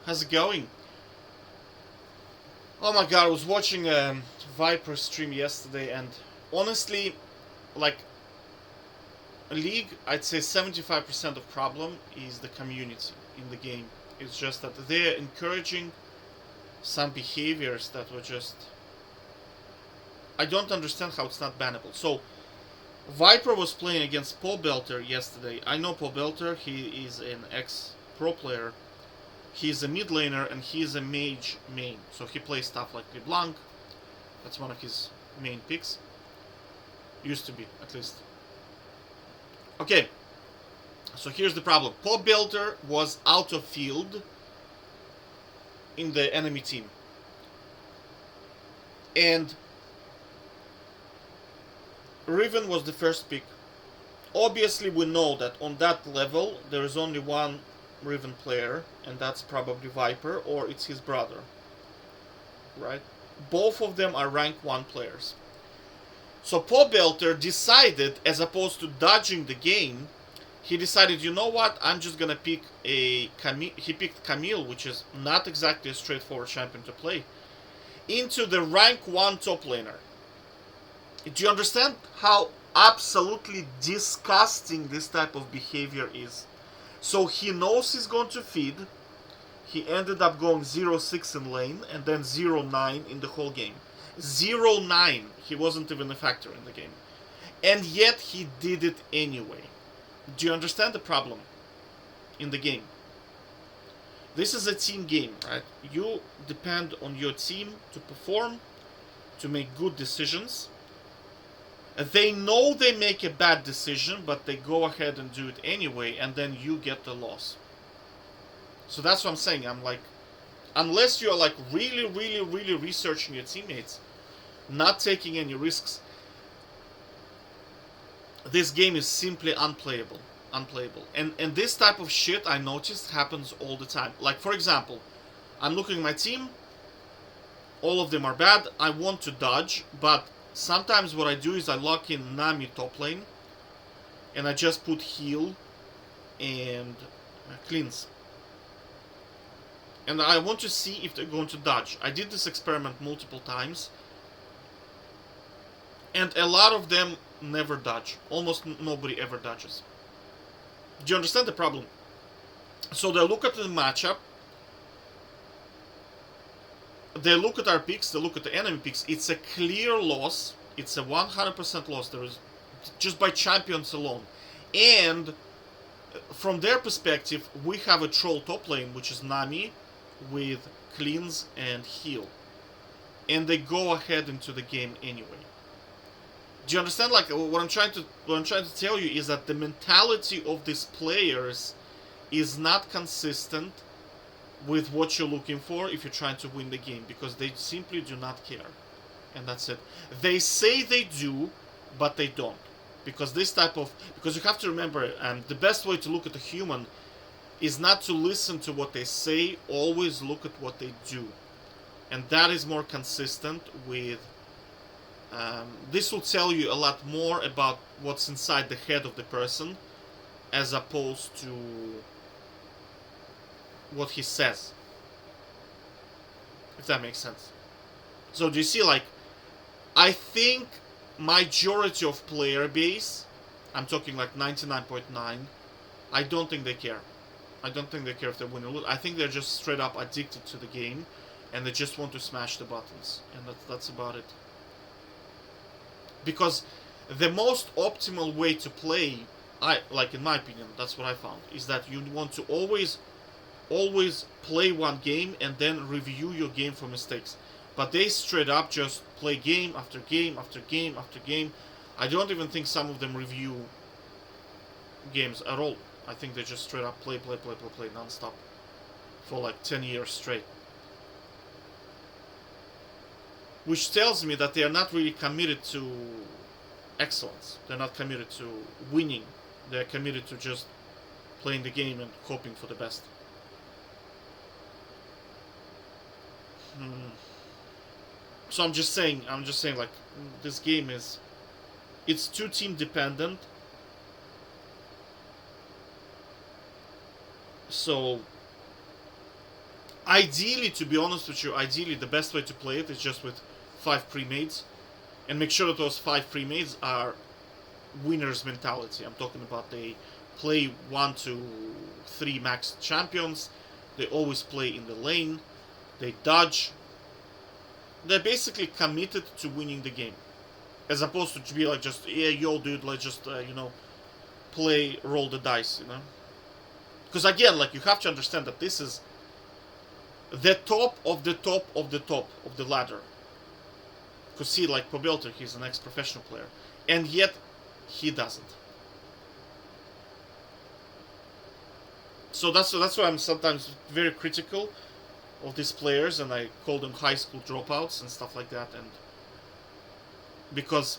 How's it going? Oh my god, I was watching Viper stream yesterday, and honestly, like League, I'd say 75% of problem is the community in the game. It's just that they're encouraging some behaviors that were just. I don't understand how it's not bannable. So, Viper was playing against Paul Belter yesterday. I know Paul Belter, he is an ex pro player. He's a mid laner and he's a mage main. So he plays stuff like LeBlanc. That's one of his main picks. Used to be, at least. Okay, so here's the problem. Paul Belter was out of field in the enemy team. And Riven was the first pick. Obviously, we know that on that level, there is only one Riven player, and that's probably Viper, or it's his brother. Right? Both of them are rank 1 players. So Paul Belter decided, as opposed to dodging the game, he decided, you know what, I'm just gonna pick he picked Camille, which is not exactly a straightforward champion to play, into the rank 1 top laner. Do you understand how absolutely disgusting this type of behavior is? So he knows he's going to feed. He ended up going 0-6 in lane and then 0-9 in the whole game. 0-9. He wasn't even a factor in the game. And yet he did it anyway. Do you understand the problem in the game? This is a team game, right? You depend on your team to perform, to make good decisions. They know they make a bad decision, but they go ahead and do it anyway, and then you get the loss. So that's what I'm saying. I'm like, unless you're like really, really, really researching your teammates, not taking any risks, this game is simply unplayable. Unplayable. And this type of shit, I noticed, happens all the time. Like, for example, I'm looking at my team. All of them are bad. I want to dodge, but sometimes what I do is I lock in Nami top lane, and I just put heal and cleanse. And I want to see if they're going to dodge. I did this experiment multiple times, and a lot of them never dodge. Almost nobody ever dodges. Do you understand the problem? So they look at the matchup, they look at our picks, they look at the enemy picks. It's a clear loss. It's a 100% loss. There is just by champions alone. And from their perspective, we have a troll top lane, which is Nami, with cleanse and heal. And they go ahead into the game anyway. Do you understand? Like what I'm trying to tell you is that the mentality of these players is not consistent with what you're looking for if you're trying to win the game, because they simply do not care. And that's it. They say they do, but they don't. Because you have to remember, the best way to look at a human is not to listen to what they say, always look at what they do. And that is more consistent with, this will tell you a lot more about what's inside the head of the person, as opposed to what he says. If that makes sense. So do you see, like, I think majority of player base, I'm talking like 99.9, I don't think they care. I don't think they care if they win or lose. I think they're just straight up addicted to the game, and they just want to smash the buttons, and that's about it. Because the most optimal way to play, in my opinion, that's what I found, is that you want to always play one game and then review your game for mistakes. But they straight up just play game after game after game after game. I don't even think some of them review games at all. I think they just straight up play non-stop for like 10 years straight. Which tells me that they are not really committed to excellence. They're not committed to winning. They're committed to just playing the game and hoping for the best. So I'm just saying, like, this game it's too team dependent. So Ideally, to be honest with you, ideally the best way to play it is just with 5 pre-mates, and make sure that those 5 pre-mates are winners mentality. I'm talking about they play 1 to 3 max champions, they always play in the lane, they dodge. They're basically committed to winning the game, as opposed to be like just, yeah, yo dude, let's just play, roll the dice, because again, like, you have to understand that this is the top of the top of the top of the ladder. Because see, like Pobelter, he's an ex-professional player, and yet he doesn't. So that's why I'm sometimes very critical of these players, and I call them high school dropouts and stuff like that. And because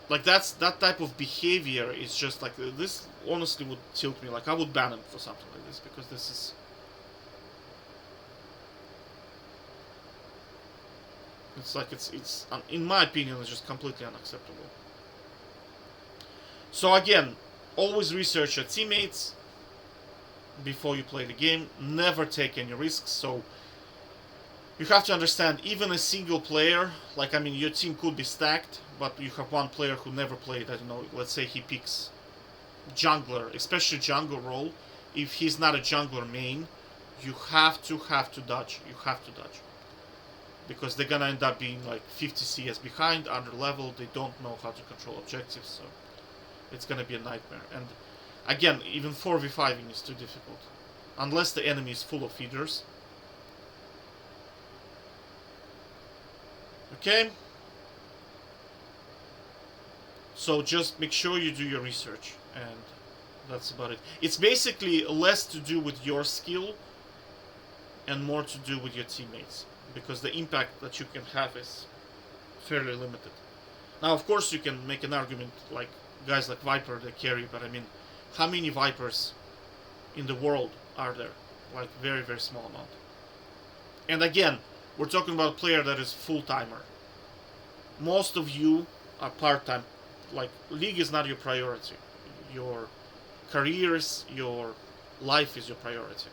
like that type of behavior is just like, this honestly would tilt me. Like, I would ban him for something like this, because this is, it's like, it's in my opinion, it's just completely unacceptable. So again, always research your teammates before you play the game. Never take any risks. So you have to understand, even a single player, like, I mean, your team could be stacked, but you have one player who never played, I don't know, let's say he picks jungler, especially jungle role. If he's not a jungler main, you have to dodge. You have to dodge. Because they're gonna end up being like 50 CS behind, under level, they don't know how to control objectives, so it's gonna be a nightmare. And again, even 4v5ing is too difficult. Unless the enemy is full of feeders. Okay? So just make sure you do your research, and that's about it. It's basically less to do with your skill and more to do with your teammates, because the impact that you can have is fairly limited. Now, of course, you can make an argument like guys like Viper, they carry, but I mean, how many Vipers in the world are there? Like, very, very small amount. And again, we're talking about a player that is full-timer. Most of you are part-time. Like, league is not your priority. Your careers, your life is your priority.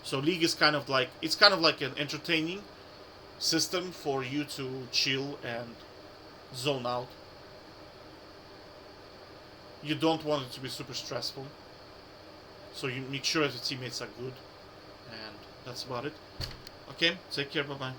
So league is kind of like, it's kind of like an entertaining system for you to chill and zone out. You don't want it to be super stressful. So you make sure that the teammates are good. And that's about it. Okay, take care, bye-bye.